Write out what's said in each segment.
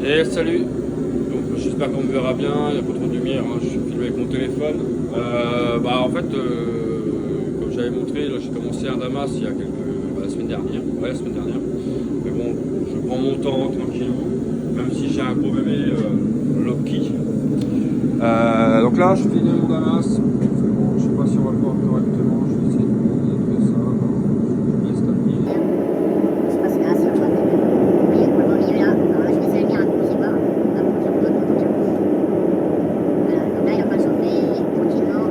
Et salut, donc j'espère qu'on me verra bien, il n'y a pas trop de lumière, hein, je suis filmé avec mon téléphone. En fait, comme j'avais montré, là, j'ai commencé un Damas il y a la semaine dernière. Ouais, la semaine dernière. Mais bon, je prends mon temps tranquillou, même si j'ai un gros bébé Loki. Donc là, je finis mon Damas. Bon, je sais pas si on va le voir correctement, je vais essayer de vous montrer ça. Je vais stabiliser. Je sais pas si grâce, je vois. Vous voyez, on le voit au milieu là. Alors là, je vais essayer de bien accrocher voir. Hop, je remonte mon bouquin. Voilà, donc là, il est en train de chauffer tranquillement.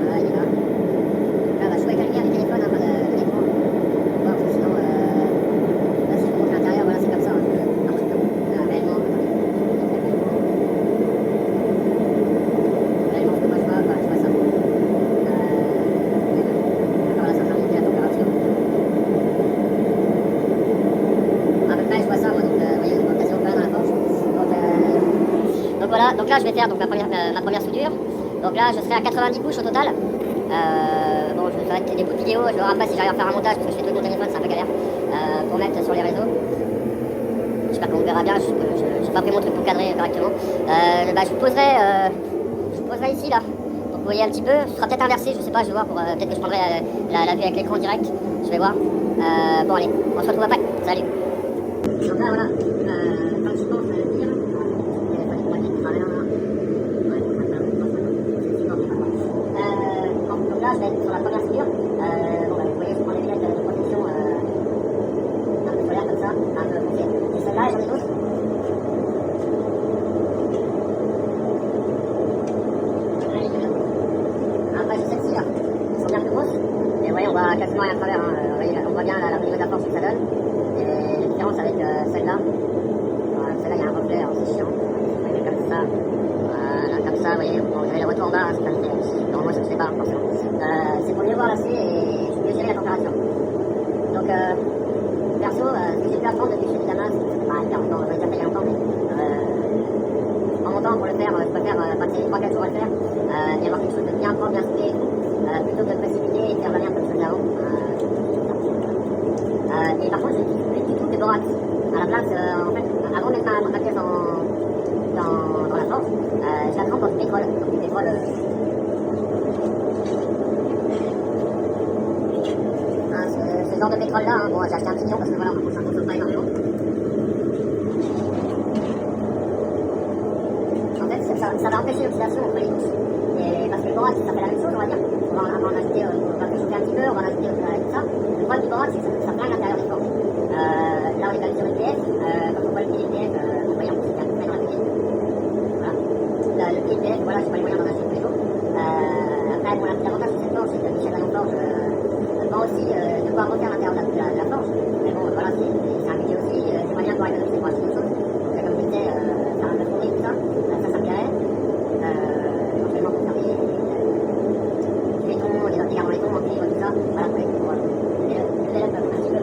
Voilà, il est là. Donc là, je choisis la lumière du téléphone, hein, pas de l'écran. Bon, parce que sinon, là, si je vous montre l'intérieur, voilà, c'est comme ça. Hein, réellement, attendez. Réellement, ce que moi je vois, voilà, je vois ça. Voilà, ça va monter la température. À peu près, je vois ça, moi, donc vous voyez, on voit quasi au plein dans la porte. Donc voilà, donc là je vais faire donc, ma première soudure. Donc là je serai à 90 couches au total. Bon, je vais faire des bouts de vidéo, je verrai après si j'arrive à faire un montage parce que je fais tout avec mon téléphone, c'est un peu galère pour mettre sur les réseaux. J'espère qu'on me verra bien, je n'ai pas pris mon truc pour cadrer correctement. Je vous poserai ici là, donc vous voyez un petit peu, ce sera peut-être inversé, je sais pas, je vais voir, peut-être que je prendrai la vue avec l'écran direct, je vais voir. Bon allez, on se retrouve après, salut. Donc là voilà, quand je pense à le dire, donc là je vais être sur la première soudure. Vous voyez, je prends les lunettes de protection un peu solaire comme ça, un peu foncé. Et celle-là, j'en ai d'autres. Après j'ai celle-ci là, elles sont bien plus grosses. Et vous voyez, on voit quasiment rien à travers. Hein. Vous voyez, on voit bien au niveau de la force que ça donne. Et la différence avec celle-là. Celle-là, il y a un reflet, alors c'est chiant. Vous voyez, comme ça. Voilà, comme ça, vous voyez, bon, vous avez le retour en bas, c'est pas nickel. Non, moi je ne sais pas, forcément. C'est pour mieux voir l'acier et mieux gérer la température. Donc, perso, ce que j'ai pu apprendre depuis chez les Damas, pas hyper longtemps, j'en ai déjà fait il y a longtemps, mais en mon temps pour le faire, je préfère passer 3-4 jours à le faire et avoir quelque chose de bien propre, bien soudé et tout, plutôt que de précipiter et faire la merde comme je faisais avant. Et par contre, je n'utilise plus du tout de borax. À la place, en fait, avant de mettre ma pièce dans la forge, je la trempe dans du pétrole. Donc du pétrole. Ce genre de pétrole là, hein, bon, j'ai acheté un petit million parce que voilà, ça ne consomme pas énormément. En fait, ça va empêcher l'oxydation entre les couches. Et parce que le borax, ça fait la même chose, on va dire. On va en ajouter, on va chauffer un petit peu, on va en ajouter tout ça. Le problème du borax, c'est que ça flingue l'intérieur des forges. Là, on est quand même sur une PS. Quand on voit le pied des PS, vous voyez, on s'est un peu dans la cuisine. Voilà. Le pied de PS, voilà, j'ai pas les moyens d'en acheter tous les jours. Après, bon, l'avantage de cette forge, c'est que Michel Vaillant Forge vend aussi de pouvoir refaire l'intérieur de la forge. Mais bon, voilà, c'est un budget aussi. C'est moyen de pouvoir économiser pour acheter d'autres choses. Donc, comme je disais, faire un peu de fournie, tout ça, ça me plairait. Éventuellement pour faire des bétons, des garants béton en cuivre, tout ça. Voilà, pour développer un petit peu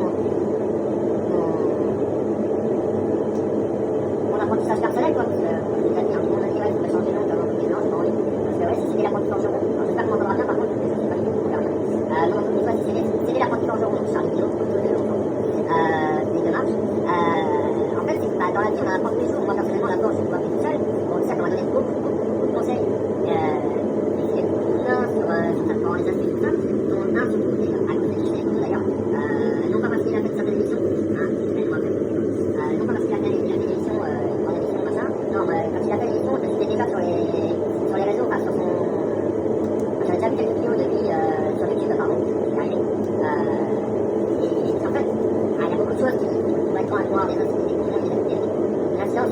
mon apprentissage personnel, quoi. Parce que, comme je l'ai dit, tout le monde a dit, ouais, il faudrait changer l'ongle avant de non, j'ai pas envie. Parce que, ouais, si c'est des apprentis forgerons, j'espère qu'on m'entendra bien, par contre, je sais pas du tout pour faire bien. Non, donc, soit si c'est des apprentis forgerons, donc Charles Guillaume, des démarches. En fait, c'est que dans la vie, on en apprend tous les jours. Moi, personnellement, la forge, je ne vois plus tout seul. Bon, ça, ça m'a donné beaucoup de conseils. Et c'est beaucoup bien sur les aspects tout ça, dont un surtout, et à côté de chez nous d'ailleurs, non pas parce qu'il a fait certaines émissions, hein, je vais le rappeler, non pas parce qu'il a fait une émission, une grande émission, machin, non, quand il a fait l'émission, je le suivais déjà sur les réseaux, enfin sur son... J'avais déjà vu quelques vidéos de lui sur YouTube, pardon, c'est arrivé. Et en fait, il y a beaucoup de choses qui pourraient être en voir, des incidents, la science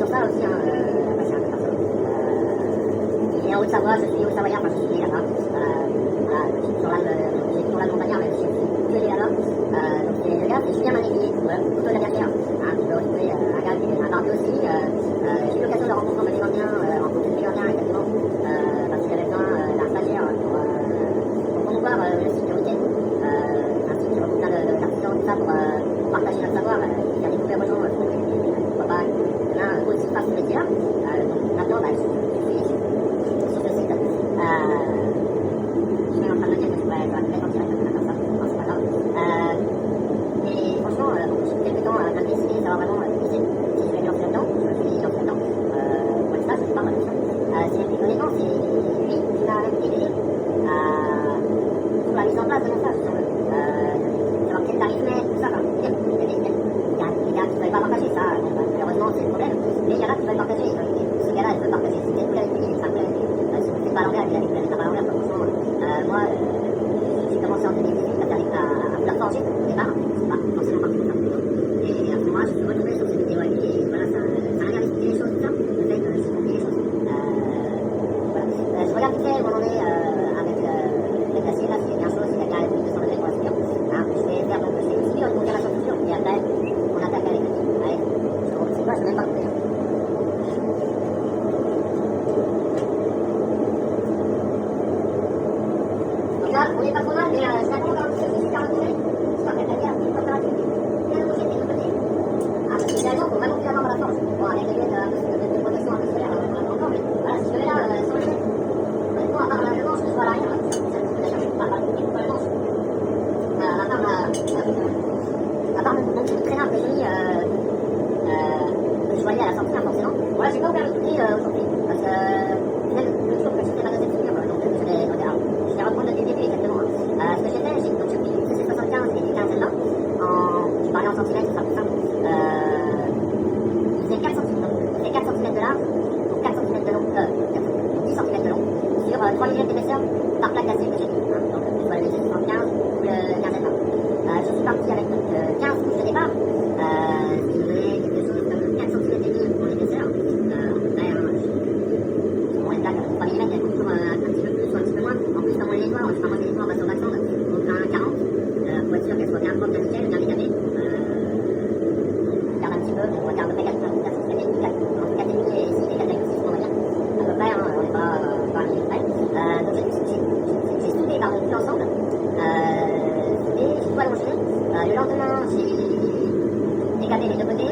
regardé les deux côtés.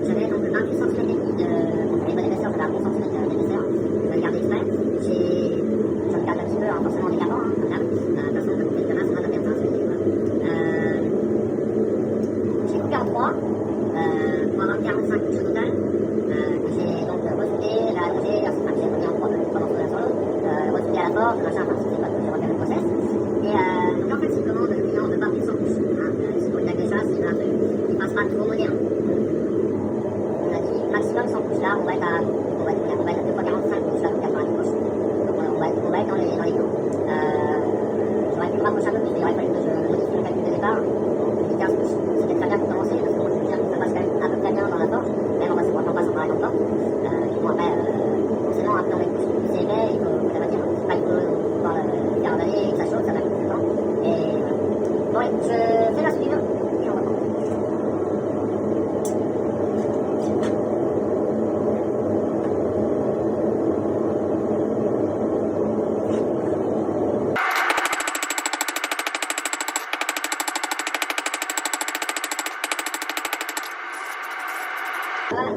J'avais donc 28 cm les bonnes épaisseurs, j'avais un bon centimètre d'épaisseur. Je vais le garder exprès. Je regarde un petit peu, forcément en décapant, comme d'hab. Personne ne peut couper de masse, on va faire ça, j'ai coupé en 3 pour avoir 45 couches au total. Que j'ai donc resoudé, réallongé, j'ai remis en 3 pendant sur l'autre, resoudé à la porte, machin, enfin, c'est pas que j'ai refait le process. Et donc en fait, je commande le client de partir sans couche. Si vous regardez ça, c'est un truc qui passe pas trop moderne. On a dit maximum 100 couches là, on va être à 2 fois 45 couches là pour 90 couches. Donc on va être dans les clous. J'aurais pu me rapprocher un peu plus, mais il aurait fallu que je modifie le calcul de départ. Donc 15 couches, c'était très bien pour commencer, parce que moi je veux dire que ça passe quand même à peu près bien dans la porte, même en passant par exemple porte. Et bon après, forcément, après on met plus c'est épais, il faut la matière, pas il faut pouvoir le faire avaler, que ça chauffe, ça va coûter du temps. Et voilà. Bon, je fais la suivre, et on va voir. Voilà.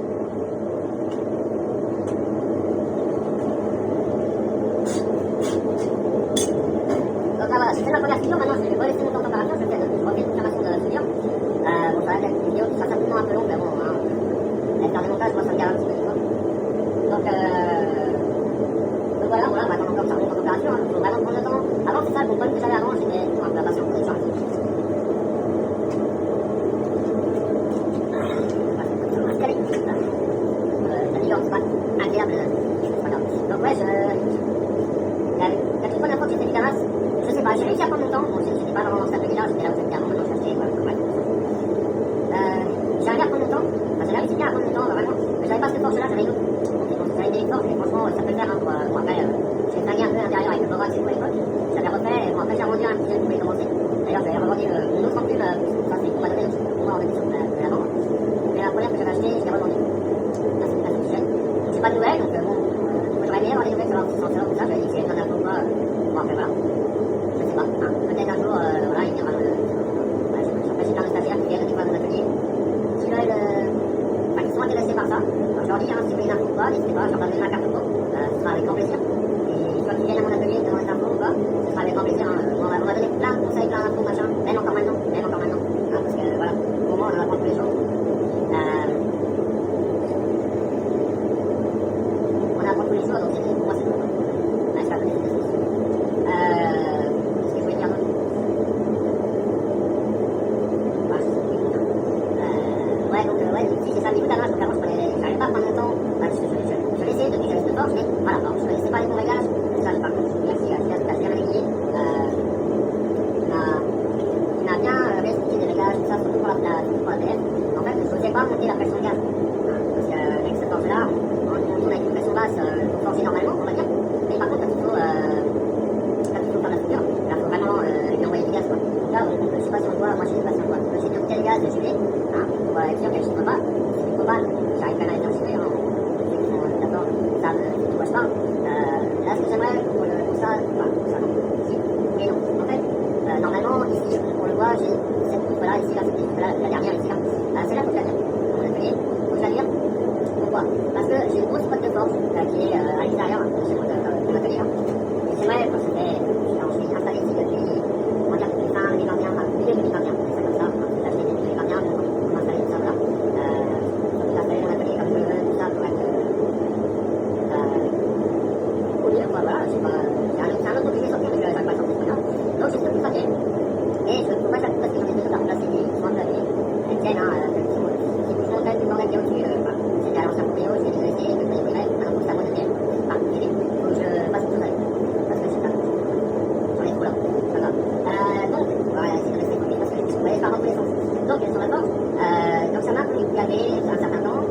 Donc là voilà, j'ai fait ma première figure, maintenant je vais relaisser mon temps de température, je refais une confirmation de la figure. Bon, ça va être une vidéo qui sera certainement un peu longue, mais bon, avec le montage, moi ça me garde un petit peu du temps. Donc voilà, on va attendre encore que ça remonte en température, il faut vraiment prendre le temps. Avant c'est ça, le problème que j'avais avant, j'étais un peu impatient, c'est ça. C'est pas agréable, c'est pas grave. Donc ouais, la toute première fois que j'ai fait du Damas, je sais pas, j'ai réussi à prendre mon temps, bon j'étais pas vraiment dans cet atelier-là, j'étais là où j'étais avant, maintenant je suis acheté, ouais. J'ai arrivé à prendre mon temps, enfin j'ai réussi bien à prendre mon temps, vraiment, mais j'avais pas cette force-là, j'avais une autre. Donc bon, j'avais des forces, mais franchement ça peut le faire, bon après, j'ai flingué un peu l'intérieur avec le Borax et tout à l'époque, j'avais refait, bon après j'ai revendu un petit peu pour les commencer, d'ailleurs j'avais revendu une autre enclume, ça c'est pour m'adonner aussi, pour moi en émission de l'avant, mais la première que j'avais achetée, je l'ai revendue. Là c'est pas suffisant. J'ai pas de nouvelles, donc bon, j'aurais aimé avoir des nouvelles sur tout ça, j'avais dit que c'est une dernière fois, bon après voilà, je sais pas, peut-être un jour, voilà, il viendra j'ai plein de stagiaires qui viennent découvrir mon atelier, qui veulent, qui sont intéressés par ça, alors je leur dis, si vous voulez des infos ou pas, n'hésitez pas, je leur donnerai ma carte pro, ce sera avec grand plaisir, et soit qu'ils viennent à mon atelier, demander des infos ou pas, ce sera avec grand plaisir, on va donner plein de conseils, plein d'infos, machin, même encore maintenant, parce que voilà, au moment on en apprend tous les jours. Tous les jours, donc pour moi c'est bon. Là, je vais donner des solutions. Qu'est-ce que je voulais dire d'autre? Je sais plus. Ouais, donc, si c'est ça, du coup, d'avant, donc avant, j'arrivais pas à prendre mon temps. Je l'essayais depuis que j'avais cette force, mais voilà, bon, je ne laissais pas les bons réglages. Et ça, par contre, merci à Sébastien Maléguier, qui m'a bien réexpliqué des réglages, tout ça, surtout pour la PF. En fait, je ne faisais pas monter la pression de gaz. Parce qu'avec cette force-là, on a une pression basse pour forger normalement, on va dire. Mais par contre, t'as plutôt faire la soudure. Là, il faut vraiment lui envoyer du gaz, quoi. Donc là, je sais pas si on le voit, moi je sais pas si on le voit. J'ai mis quel gaz je vais, pour être sûr qu'elle ne pas. Si c'est pas, j'arrive quand même à les percevoir. Ceux qui sont d'accord savent de quoi je parle. Là, ce que j'aimerais pour ça, non. Si, oui et non. En fait, normalement, ici, on le voit, j'ai cette coupe-là, ici, là, la dernière, ici, là. Celle-là, faut que je la vire. Dans mon atelier, faut que je la vire. Pourquoi? Parce que j'ai une grosse pote de forge qui est à l'extérieur chez mon atelier. Et c'est vrai, parce que je suis installé ici depuis, on va dire depuis fin 2021, enfin milieu 2021, c'est ça comme ça, j'ai acheté depuis 2021, on m'a installé tout ça, voilà. J'ai installé mon atelier comme je veux, tout ça pour être au mieux, quoi, voilà, c'est un autre truc que j'ai sorti, mais je n'arrive pas à sortir, c'est pas grave. Donc j'ai ce petit papier, et je ne trouve pas ça parce que j'en ai deux à remplacer qui sont un peu abîmés. Elles tiennent, si je monte du bordel qu'il y a au-dessus, c'était à l'ancien proprio, je vais les laisser, je vais les brûler, maintenant c'est à moi de faire. Enfin, il faut que je passe une chose avec. Parce que c'est pas j'en ai trop là, c'est pas grave. Donc, on va essayer de rester poli parce que vous voyez, ça va dans tous les sens. Donc, sur la porte, donc ça m'a pris gavé un certain temps.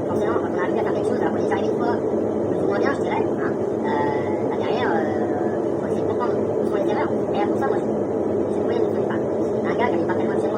Forcément, quand on arrive à faire quelque chose, alors qu'on est arrivé une fois, plus ou moins bien, je dirais, là derrière, il faut essayer de comprendre où sont les erreurs. Et pour ça, moi, j'ai trouvé une solution. Un gars qui habite pas tellement de chez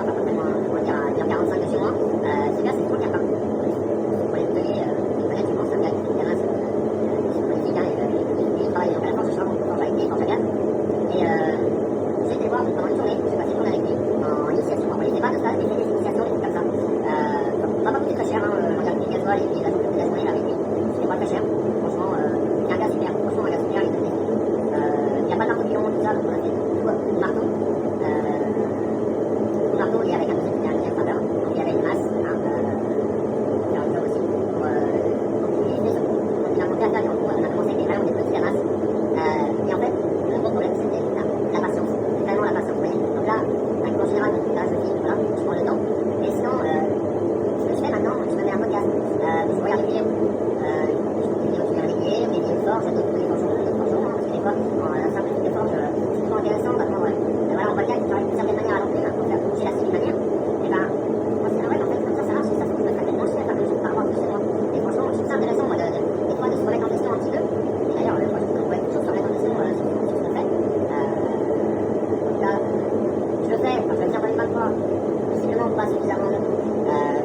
pas suffisamment long,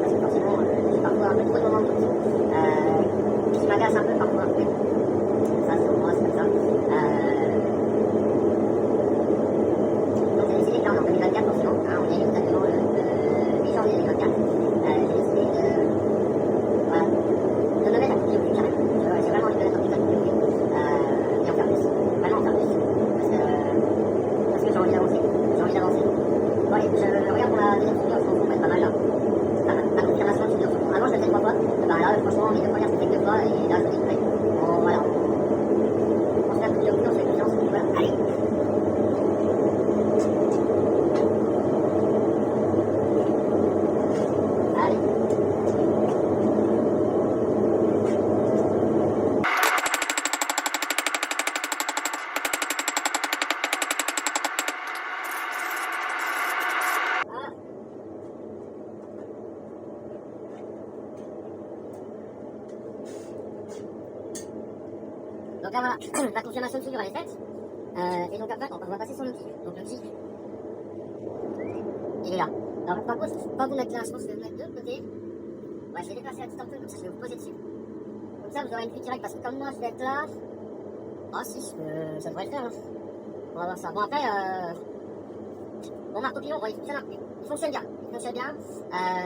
parce que forcément, j'ai parfois un peu trop de moments qui m'agacent un peu parfois. Mais ça, c'est moi, c'est comme ça. Donc j'ai décidé que là, on est en 2024 forcément, hein, on est exactement le 8 janvier 2024. J'ai décidé de, voilà, de me mettre à couper au plus carrément. J'ai vraiment envie de me mettre à couper au plus et en faire plus. Vraiment en faire plus. Parce que j'ai envie d'avancer. J'ai envie d'avancer. Bon, allez, je regarde pour la deuxième structure, je pense qu'on va être pas mal là. La confirmation de structure. Avant, je le faisais 3 fois. Bah là, franchement, mes 2 premières, c'était que 2 fois. Et là, je me dis, ouais, bon, voilà. On se met à couper au plus, on se fait confiance. Et voilà, allez. Allez. Donc là voilà, la confirmation de soudure elle est faite. Et donc après on va passer sur l'outil. Donc l'outil, il est là. Alors par contre, je ne peux pas vous mettre là, je pense que je vais vous mettre de l'autre côté. Ouais, je vais déplacer la petite ampoule, comme ça je vais vous poser dessus. Comme ça vous aurez une vue directe, parce que comme moi je vais être là. Ah si, ça devrait le faire. Hein. On va voir ça. Bon après, mon marteau pilon, bon, il fonctionne bien. Il fonctionne bien.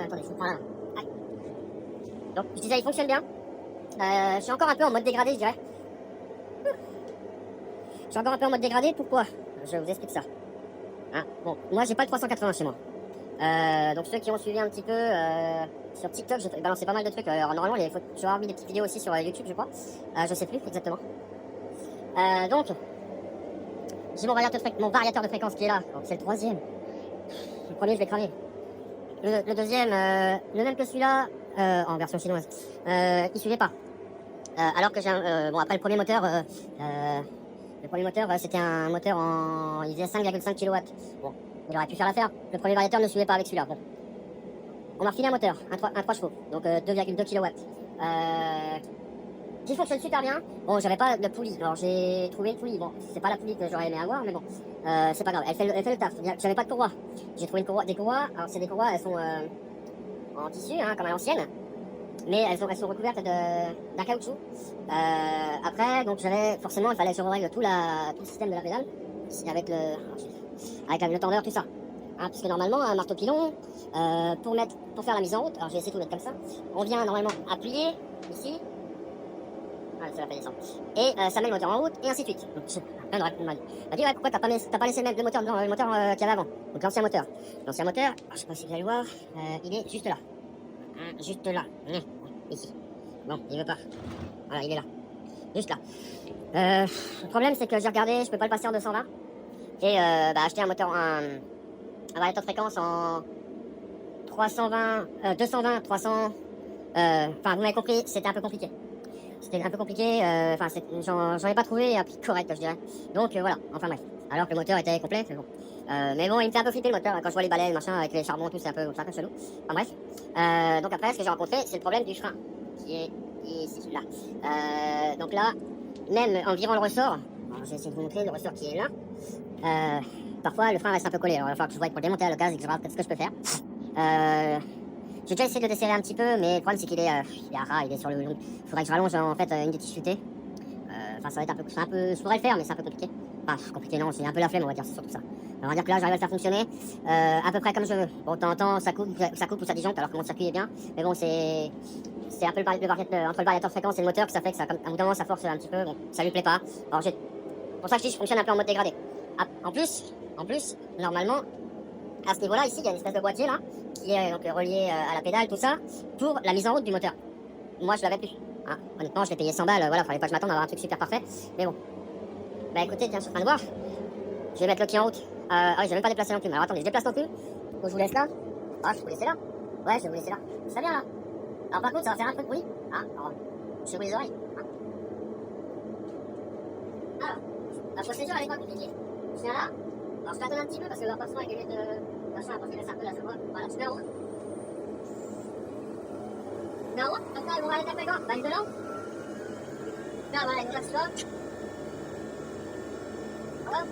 Attendez, je vous prends là. Allez. Donc je disais, il fonctionne bien. Je suis encore un peu en mode dégradé, je dirais. Je suis encore un peu en mode dégradé, pourquoi? Je vous explique ça. Hein, bon, moi j'ai pas le 380 chez moi. Donc ceux qui ont suivi un petit peu sur TikTok, j'ai balancé pas mal de trucs. Normalement, il faut avoir mis des petites vidéos aussi sur YouTube, je crois. Je sais plus exactement. Donc, j'ai mon variateur de fréquence qui est là. Donc c'est le troisième. Le premier, je l'ai cramé. Le deuxième, le même que celui-là, en version chinoise, il suivait pas. Alors que j'ai bon, après le premier moteur, c'était un moteur il faisait 5,5 kW. Bon, il aurait pu faire l'affaire. Le premier variateur ne suivait pas avec celui-là. Bon. On m'a refilé un moteur, un 3 chevaux, donc 2,2 kW. Qui fonctionne super bien. Bon, j'avais pas de poulie, alors j'ai trouvé une poulie. Bon, c'est pas la poulie que j'aurais aimé avoir, mais bon, c'est pas grave. Elle fait le taf. J'avais pas de courroie. J'ai trouvé des courroies. Alors, c'est des courroies, elles sont en tissu, hein, comme à l'ancienne. Mais elles sont recouvertes d'un caoutchouc. Après, donc forcément, il fallait que je règle tout le système de la pédale avec le tendeur, tout ça. Hein, puisque normalement, un marteau pilon, pour faire la mise en route, alors je vais essayer de tout mettre comme ça. On vient normalement appuyer ici. Ah, ça va pas descendre. Et ça met le moteur en route et ainsi de suite. Donc, plein de réponses mal. Elle m'a dit, ouais, pourquoi t'as pas laissé mettre le moteur qu'il y avait avant. Donc l'ancien moteur. L'ancien moteur, je sais pas si vous allez voir, il est juste là. Juste là. Ici. Bon, il veut pas. Voilà, il est là. Juste là. Le problème, c'est que j'ai regardé, je peux pas le passer en 220. Et acheter un variateur de fréquence en 320, 220, 300. Enfin, vous m'avez compris, c'était un peu compliqué. J'en ai pas trouvé un prix correct, je dirais. Donc voilà, enfin bref. Alors que le moteur était complet, c'est bon. Mais bon, il me fait un peu flipper le moteur. Quand je vois les balais, machin, avec les charbons, tout, c'est un peu chelou. Enfin bref. Donc après, ce que j'ai rencontré, c'est le problème du frein. Qui est ici, là. Donc là, même en virant le ressort, je vais essayer de vous montrer le ressort qui est là. Parfois, le frein reste un peu collé. Alors il va falloir que je voie pour le démonter à l'occasion et que je regarde ce que je peux faire. J'ai déjà essayé de le desserrer un petit peu, mais le problème c'est qu'il est à ras, il est sur le long. Il faudrait que je rallonge en fait une des tissus futées. Enfin, ça va être un peu. Je pourrais le faire, mais c'est un peu compliqué. Enfin, compliqué, non, c'est un peu la flemme, on va dire, c'est surtout ça. On va dire que là, j'arrive à le faire fonctionner à peu près comme je veux. Bon, de temps en temps, ça coupe ou ça disjoncte, alors que mon circuit est bien. Mais bon, c'est un peu entre le variateur de fréquence et le moteur que ça fait que à un bout d'un moment, ça force un petit peu. Bon, ça lui plaît pas. Alors, pour ça que je fonctionne un peu en mode dégradé. En plus, normalement, à ce niveau-là, ici, il y a une espèce de boîtier là, qui est donc relié à la pédale, tout ça, pour la mise en route du moteur. Moi, je l'avais plus. Hein. Honnêtement, je l'ai payé 100 balles, voilà, fallait pas que je m'attende à avoir un truc super parfait. Mais bon. Bah écoutez, tiens, je suis en train de voir. Je vais mettre le pied en route. Ah oui, je vais même pas déplacer non plus. Alors attendez, je déplace non plus. Donc je vous laisse là. Ah, je vais vous laisser là. Ouais, je vais vous laisser là. Ça vient là. Alors par contre, ça va faire un peu de bruit. Hein, alors, je vais vous les oreilles. Hein. Alors, la procédure, elle est pas compliquée. Je viens là. Alors je tâtonne un petit peu parce que l'impression avec les lunettes de machin, après je laisse un peu là, je vois. Voilà, je mets en route. Je mets en route, comme ça, ils vont aller taper quand? Bah, ils dedans. Là, voilà, une classe là. Hop.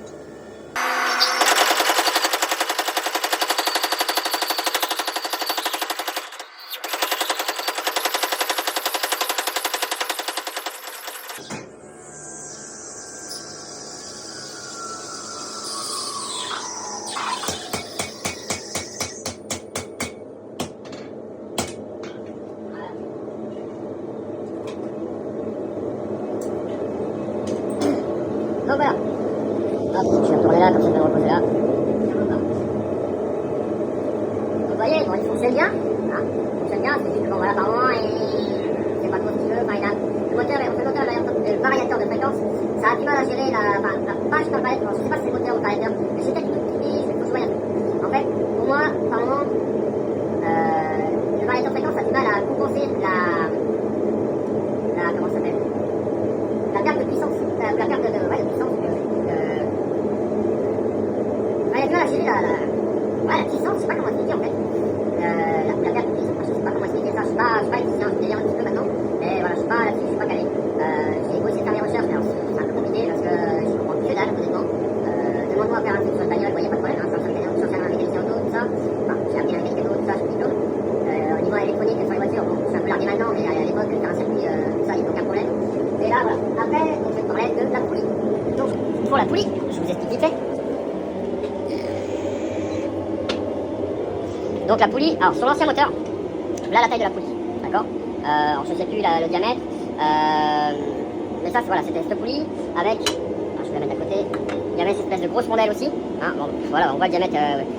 voyez, bon, il fonctionne bien. Hein, il fonctionne bien, c'est juste que bon, voilà, par moment, il sait pas trop ce qu'il veut. Enfin, le moteur, le variateur de fréquence, ça a du mal à gérer pas juste dans le variateur, je sais pas si c'est le moteur ou le variateur, mais c'est peut-être une petite idée, il faut que je voie un peu. En fait, pour moi, par moment, le variateur de fréquence a du mal à compenser comment ça s'appelle, la perte de puissance, la perte de puissance, il a du mal à gérer la puissance, je sais pas comment expliquer en fait, la perte de puissance, je sais pas comment expliquer ça, je suis pas électricien, je vais lire un petit peu maintenant, mais voilà, je suis pas là-dessus, je suis pas calé, j'ai beau essayer de faire des recherches, mais alors c'est un peu compliqué parce que je comprends que dalle, honnêtement, demande-moi à faire un truc sur le bagnole, il n'y a pas de problème, hein, je suis un mécanicien auto, tout ça, enfin, j'ai appris un mécanicien auto, tout ça, je suis diplôme, au niveau électronique sur les voitures, bon, je suis un peu largué maintenant, mais à l'époque, faire un circuit, tout ça, il n'y a aucun problème, et là, voilà, après, donc, je vais te parler de la poulie, donc, pour la poulie, je vous explique vite fait. Donc la poulie, alors sur l'ancien moteur, là la taille de la poulie, d'accord, alors je ne sais plus le diamètre, mais ça voilà, c'était cette poulie avec, je vais la mettre à côté, il y avait cette espèce de grosse rondelle aussi, hein, bon, voilà, on voit le diamètre,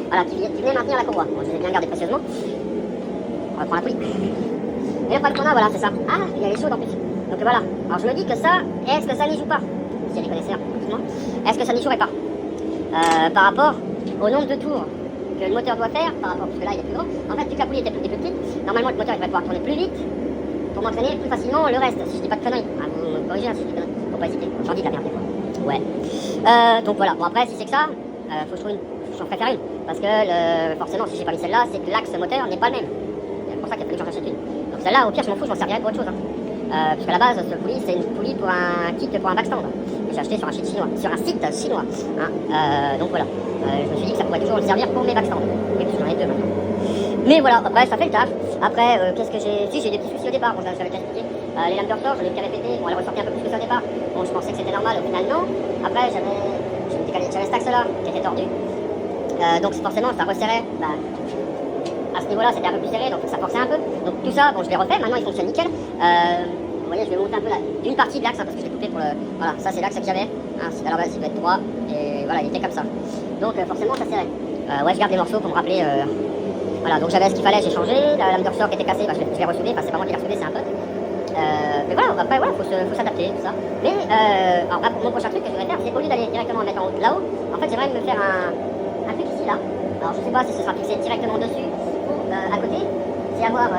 voilà, qui venait maintenir la courroie, bon, je l'ai bien gardé précieusement, on reprend la poulie, et le problème qu'on a, voilà, c'est ça, ah, il est chaude en plus, donc voilà, alors je me dis que ça, est-ce que ça n'y joue pas, s'il y a des connaisseurs, excuse-moi, est-ce que ça n'y jouerait pas, par rapport au nombre de tours que le moteur doit faire par rapport, parce que là il est plus grand. En fait, vu que la poulie était plus petite, normalement le moteur il va pouvoir tourner plus vite pour m'entraîner plus facilement le reste. Si je dis pas de conneries, ah, vous me corrigez hein, si je dis de conneries, faut pas hésiter. J'en dis de la merde des fois. Ouais. Donc voilà, bon après si c'est que ça, faut que je trouve une, j'en préfère une. Parce que forcément, si j'ai pas mis celle-là, c'est que l'axe moteur n'est pas le même. C'est pour ça qu'il a fallu que j'en achète une. Donc celle-là, au pire, je m'en fous, je m'en servirai pour autre chose. Hein. Parce qu'à la base, ce poulie, c'est une poulie pour un kit pour un backstand. Que j'ai acheté sur un site chinois. Hein. Donc voilà. Je me suis dit que ça pourrait toujours me servir pour mes backstands. Oui, parce que j'en ai deux maintenant. Mais voilà, après ça fait le taf. Après, qu'est-ce que j'ai. Si, j'ai des petits soucis au départ, bon, j'avais déjà expliqué. Les lames de ressort, j'en ai fait répéter. Bon, elles ressortaient un peu plus que ça au départ. Bon, je pensais que c'était normal, au final, non. Après, j'avais cet axe-là qui était tordu. Donc forcément, ça resserrait. Bah, à ce niveau-là, c'était un peu plus serré, donc ça forçait un peu. Donc tout ça, bon, je l'ai refait. Maintenant, il fonctionne nickel. Vous voyez, je vais monter un peu d'une partie de l'axe, hein, parce que je l'ai coupé pour le. Voilà, ça c'est l'axe que j'avais. Hein, à la base, il devait être droit. Et voilà, il était comme ça. Donc forcément, ça serrait. Ouais, je garde les morceaux pour me rappeler. Voilà, donc j'avais ce qu'il fallait, j'ai changé. La lame de ressort qui était cassée, bah, je l'ai ressouder. Enfin, c'est pas moi qui l'ai ressouder, c'est un pote. Mais voilà, après, voilà, faut s'adapter, tout ça. Mais alors, mon prochain truc que je voudrais faire, c'est au lieu d'aller directement mettre en haut là-haut, en fait, j'aimerais me faire un truc ici, là. Alors, je sais pas si ce sera fixé directement dessus ou à côté. C'est avoir.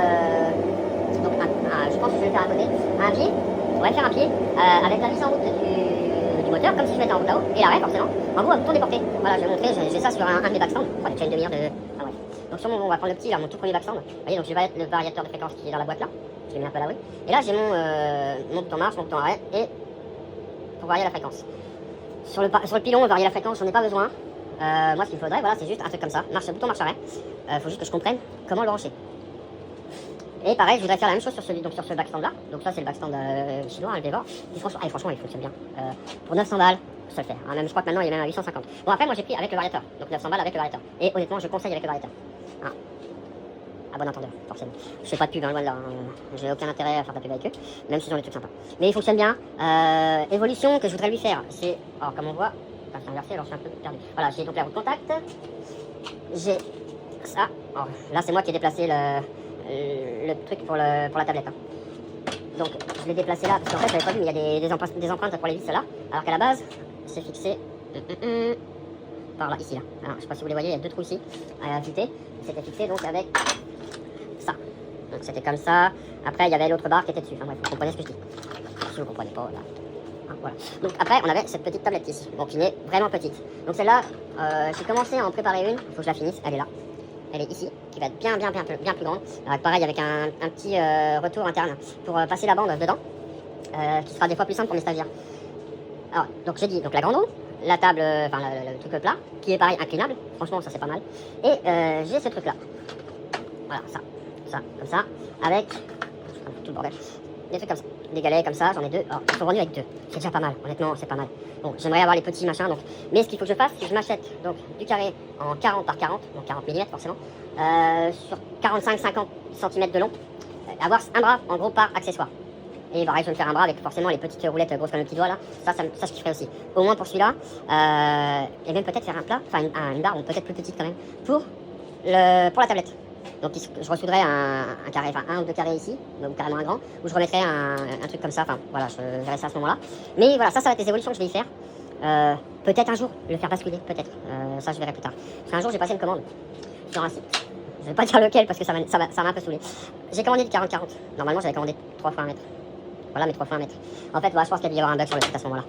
Donc, je pense que je vais le faire à côté. Un pied. On va faire un pied avec la vis en route du moteur, comme si je mettais en route là-haut, et l'arrêt forcément, en gros, à bouton déporté. Voilà, je vais montrer, j'ai ça sur un de mes backstands. Je crois que j'ai une demi-heure de. Ah ouais. Donc, sur on va prendre le petit, là, mon tout premier backstand. Vous voyez, donc je vais mettre le variateur de fréquence qui est dans la boîte là. Je l'ai mis un peu là, oui. Et là, j'ai mon bouton marche, mon bouton arrêt, et pour varier la fréquence. Sur le pilon, varier la fréquence, j'en ai pas besoin. Moi, ce qu'il me faudrait, voilà, c'est juste un truc comme ça. Bouton marche arrêt. Faut juste que je comprenne comment le brancher. Et pareil, je voudrais faire la même chose sur ce backstand là. Donc ça c'est le backstand chinois, le Dévor. Et franchement il fonctionne bien. Pour 900 balles, ça le fait. Hein, même, je crois que maintenant il est même à 850. Bon après moi j'ai pris avec le variateur. Donc 900 balles avec le variateur. Et honnêtement je conseille avec le variateur. Hein. À bon entendeur, forcément. Je fais pas de pub, hein, loin de là. J'ai aucun intérêt à faire de la pub avec eux. Même s'ils ont des trucs sympas. Mais il fonctionne bien. Évolution que je voudrais lui faire. C'est. Alors comme on voit. Enfin, c'est inversé, alors je suis un peu perdu. Voilà, j'ai donc la roue de contact. J'ai ça. Alors, là c'est moi qui ai déplacé le truc pour la tablette. Hein. Donc je l'ai déplacé là, parce qu'en fait j'avais pas vu, mais il y a des empreintes pour les vis là, alors qu'à la base c'est fixé par là, ici là. Alors, je sais pas si vous les voyez, il y a deux trous ici à affûter. C'était fixé donc avec ça. Donc c'était comme ça. Après il y avait l'autre barre qui était dessus. Enfin bref, vous comprenez ce que je dis. Si vous comprenez pas, là. Voilà. Donc après on avait cette petite tablette ici, donc qui est vraiment petite. Donc celle-là, j'ai commencé à en préparer une, il faut que je la finisse, elle est là. Elle est ici, qui va être bien plus grande. Pareil avec un petit retour interne pour passer la bande dedans, qui sera des fois plus simple pour mes stagiaires. Alors, donc j'ai dit, donc la grande roue, la table, enfin le truc plat, qui est pareil inclinable, franchement ça c'est pas mal. Et j'ai ce truc là, voilà ça, comme ça, avec tout le bordel, des trucs comme ça, des galets comme ça, j'en ai deux. Alors ils sont vendus avec deux, c'est déjà pas mal, honnêtement c'est pas mal. Bon, j'aimerais avoir les petits machins, donc. Mais ce qu'il faut que je fasse, c'est que je m'achète donc du carré en 40 par 40, donc 40 mm forcément, sur 45-50 cm de long, avoir un bras en gros par accessoire. Et pareil, je vais me faire un bras avec forcément les petites roulettes grosses comme le petit doigt là, ça je kifferais aussi. Au moins pour celui-là, et même peut-être faire un plat, enfin une barre, peut-être plus petite quand même, pour la tablette. Donc je ressouderais un carré, enfin un ou deux carrés ici, ou carrément un grand, où je remettrais un truc comme ça, enfin voilà, je verrai ça à ce moment-là. Mais voilà, ça va être les évolutions que je vais y faire. Peut-être un jour le faire basculer, peut-être. Ça je verrai plus tard. Parce qu'un jour j'ai passé une commande sur un site. Je vais pas dire lequel parce que ça m'a un peu saoulé. J'ai commandé du 40-40. Normalement j'avais commandé 3 fois 1 mètre. Voilà mes 3 fois 1 mètre. En fait, voilà, je pense qu'il y avoir un bug sur le site à ce moment-là.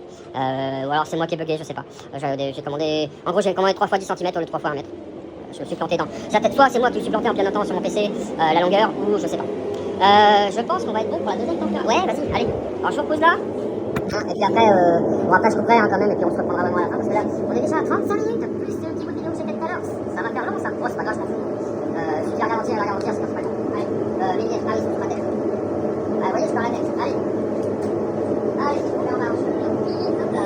Ou alors c'est moi qui ai bugué, je sais pas. J'ai commandé. En gros, j'ai commandé 3 fois 10 cm au lieu de 3 fois 1 mètre. Je me suis planté dans. Soit c'est moi qui me suis planté en pianotant sur mon PC la longueur, ou je sais pas. Je pense qu'on va être bon pour la deuxième température. Ouais, vas-y, allez. Alors je repose là. Et puis après, bon, après je couperai quand même, et puis on se reprendra vraiment à la fin. Parce que là, on est déjà à 35 minutes, plus le petit bout de vidéo que j'ai fait tout à l'heure. Ça va faire long ça. Oh, c'est pas grave, je m'en fous. Si je vais ralentir, c'est pas grave. Allez, les gars, sur ma tête. Vous voyez, je pars la tête. Allez. Allez, on est en marche. Hop là,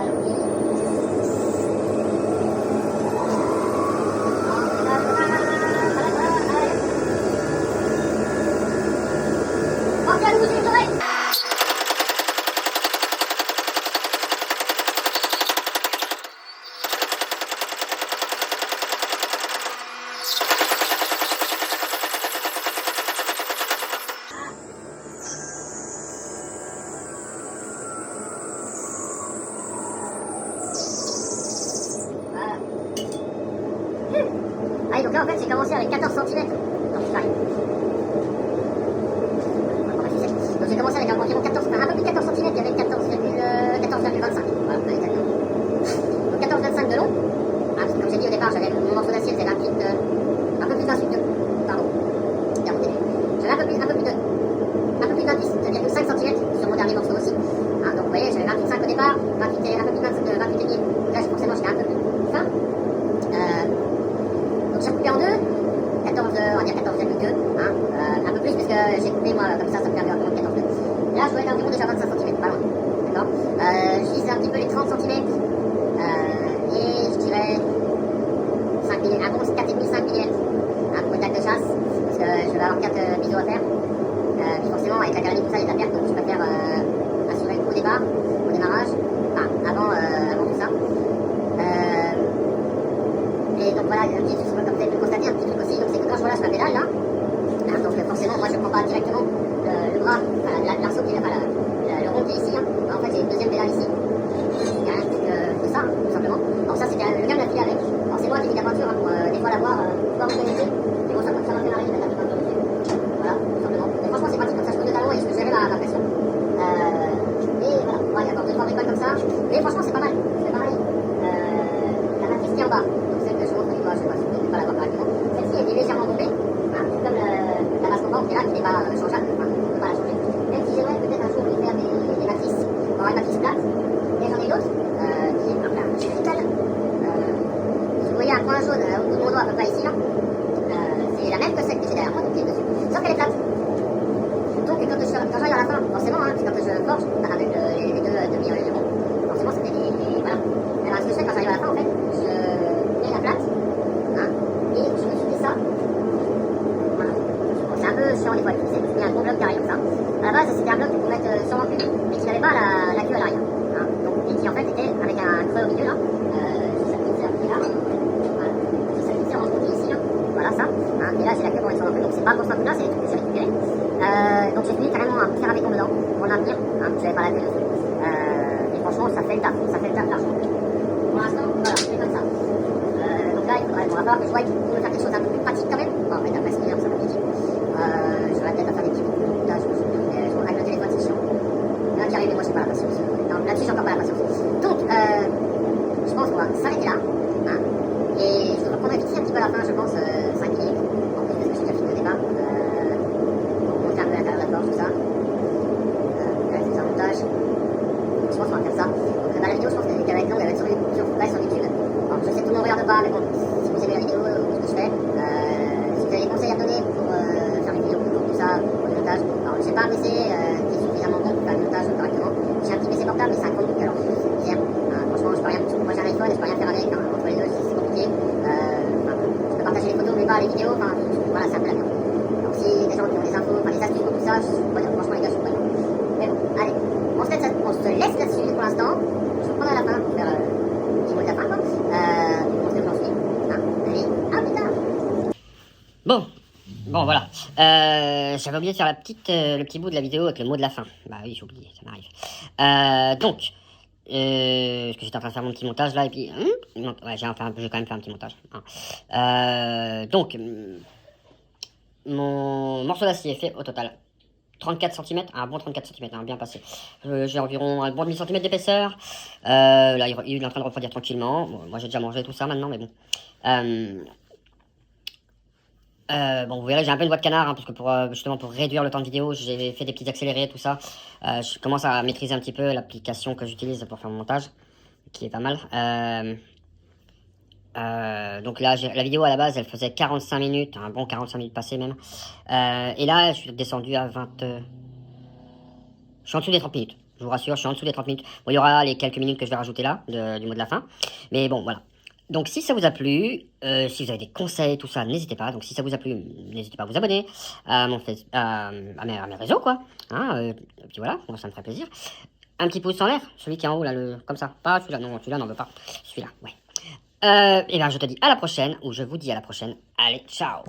allez, donc là en fait j'ai commencé avec 14 cm. Donc j'ai commencé avec environ 14, un peu plus de 14 cm, il y avait 14,25. Voilà, exactement. Donc 14,25 de long. Parce que comme j'ai dit au départ, j'avais mon morceau d'acier, c'est 28, un peu plus de 28, pardon. J'avais un peu plus de 28,5 cm sur mon dernier morceau aussi. Donc vous voyez, j'avais 28,5 au départ, 28 et un peu plus de 28,5. Là forcément j'étais un peu plus fin. Donc j'ai coupé en deux, 14, on va dire 14,2, un peu plus parce que j'ai coupé moi comme ça me fait environ 14,2. Là je dois être environ déjà 25 cm, pas loin, d'accord. Je vise un petit peu les 30 cm, et je dirais 5 mm, un bon 4,5 mm, pour une dalle de chasse, parce que je vais avoir 4 biseaux à faire. Puis forcément avec la galerie tout ça il y a de la perte, donc je préfère assurer le coup au départ, au démarrage, enfin avant tout ça. Et donc voilà, il y a un petit truc, comme vous avez pu le constater, un petit truc aussi, donc c'est que quand je relâche ma pédale là, donc forcément moi je ne prends pas directement le bras, enfin l'arceau qui est là, le rond qui est ici, en fait j'ai une deuxième pédale ici, il y a un truc de ça, tout simplement. Alors ça c'était le gars me l'a filé avec, alors c'est moi qui ai mis la peinture pour des fois l'avoir, pouvoir vous connecter, mais bon ça m'a fait marrer de mettre la peinture dessus, voilà, tout simplement. Et franchement c'est pratique, comme ça je pose le talon et je peux gérer ma pression. Et voilà, il y a encore 2-3 bricoles comme ça, mais franchement c'est pas mal, c'est pareil. La matrice qui est en bas, donc celle que je montre au niveau, je sais pas si vous ne pouvez pas la voir correctement, celle-ci est légèrement bombée, comme la base composante qui est là, qui n'est pas changeable, on ne peut pas la changer. Même si j'aimerais peut-être un jour lui faire des matrices, pour avoir une matrice plate, et j'en ai d'autres, qui est un cristal. Vous voyez un point jaune au bout de mon doigt à peu près ici, là, c'est la même que celle que j'ai derrière moi, donc qui est dessus, sauf qu'elle est plate. Donc quand j'arrive à la fin, forcément, quand je forge, avec les deux demi ronds, forcément ça fait des voilà. Alors ce que je fais quand j'arrive à la fin, en fait, je mets la plate, et je me suis fait ça. Voilà. Bon, c'est un peu chiant des fois, c'est mis un gros bloc derrière comme ça. À la base c'était un bloc pour mettre sur mon cul, mais qui n'avait pas la queue à l'arrière. Donc, et qui en fait était avec un creux au milieu là. C'est ça qui est là. Voilà. C'est ça qui est en côté ici, là. Voilà ça. Et là j'ai la queue pour mettre sur mon cul, donc c'est pas pour ce coup-là, c'est les trucs que j'ai récupérés. Donc j'ai fini carrément un fer avec dedans pour le maintenir, j'avais pas la queue dessus. Et franchement ça fait le taf largement. Pour l'instant, voilà, c'est comme ça. Donc là il va falloir que je voie pour faire quelque chose d'un peu plus pratique quand même. Bon, en fait après c'est bien, ça va piquer. J'aurais peut-être à faire des petits coups de montage, avec le téléphone c'est chiant. Là qui arrive, mais moi j'ai pas la patience. Non, là-dessus j'ai encore pas la patience. Donc je pense qu'on va s'arrêter là. Et je vais reprendre vite un petit peu à la fin, je pense 5 minutes. En plus parce que j'ai déjà fini au départ. Un peu à l'intérieur de la porte, tout ça. Là, c'est un montage. Je pense qu'on va faire ça. Donc, la vidéo, je pense qu'elle va être longue, elle va être sur YouTube. Alors, je sais que tout le monde regarde pas, mais bon, si vous aimez la vidéo, ce que je fais, si vous avez des conseils à donner pour faire une vidéo plus courte, tout ça, pour le montage. Alors, j'ai pas un PC qui est suffisamment bon pour faire le montage correctement. J'ai un petit PC portable, mais c'est un Chromebook, alors c'est bizarre. Franchement, je peux rien. Moi, j'ai un iPhone et je peux rien faire avec. Entre les deux, c'est compliqué. Je peux partager les photos, mais pas les vidéos. Voilà, c'est un peu la merde. Donc si des gens qui ont des infos, des astuces pour tout ça, je peux pas dire, franchement les gars, je suis pas bien. Mais bon, allez, on se laisse là-dessus pour l'instant. Je vous reprendrai à la fin pour faire le petit mot de la fin, quoi. On se déclenche. Allez, à plus tard. Bon, Bon, voilà. J'avais oublié de faire le petit bout de la vidéo avec le mot de la fin. Bah oui, j'ai oublié, ça m'arrive. Donc, parce que j'étais en train de faire mon petit montage là, et puis... non, ouais, j'ai quand même fait un petit montage. Hein. Donc, mon morceau d'acier fait au total 34 cm, un bon 34 cm, hein, bien passé. J'ai environ un bon demi centimètre d'épaisseur. Là, il est en train de refroidir tranquillement. Bon, moi, j'ai déjà mangé tout ça maintenant, mais bon. Bon, vous verrez, j'ai un peu une voix de canard, hein, parce que justement pour réduire le temps de vidéo, j'ai fait des petits accélérés, tout ça. Je commence à maîtriser un petit peu l'application que j'utilise pour faire mon montage, qui est pas mal. Donc là, la vidéo à la base, elle faisait 45 minutes, un bon 45 minutes passées même. Et là, je suis descendu à 20... Je suis en dessous des 30 minutes. Je vous rassure, je suis en dessous des 30 minutes. Bon, il y aura les quelques minutes que je vais rajouter là, du mot de la fin. Mais bon, voilà. Donc si ça vous a plu, si vous avez des conseils, tout ça, n'hésitez pas. Donc si ça vous a plu, n'hésitez pas à vous abonner à à mes réseaux, quoi. Hein, et puis voilà, ça me ferait plaisir. Un petit pouce en l'air, celui qui est en haut, là, comme ça. Pas celui-là, non, celui-là, n'en veut pas. Celui-là, ouais. Et bien, je te dis à la prochaine, ou je vous dis à la prochaine. Allez, ciao!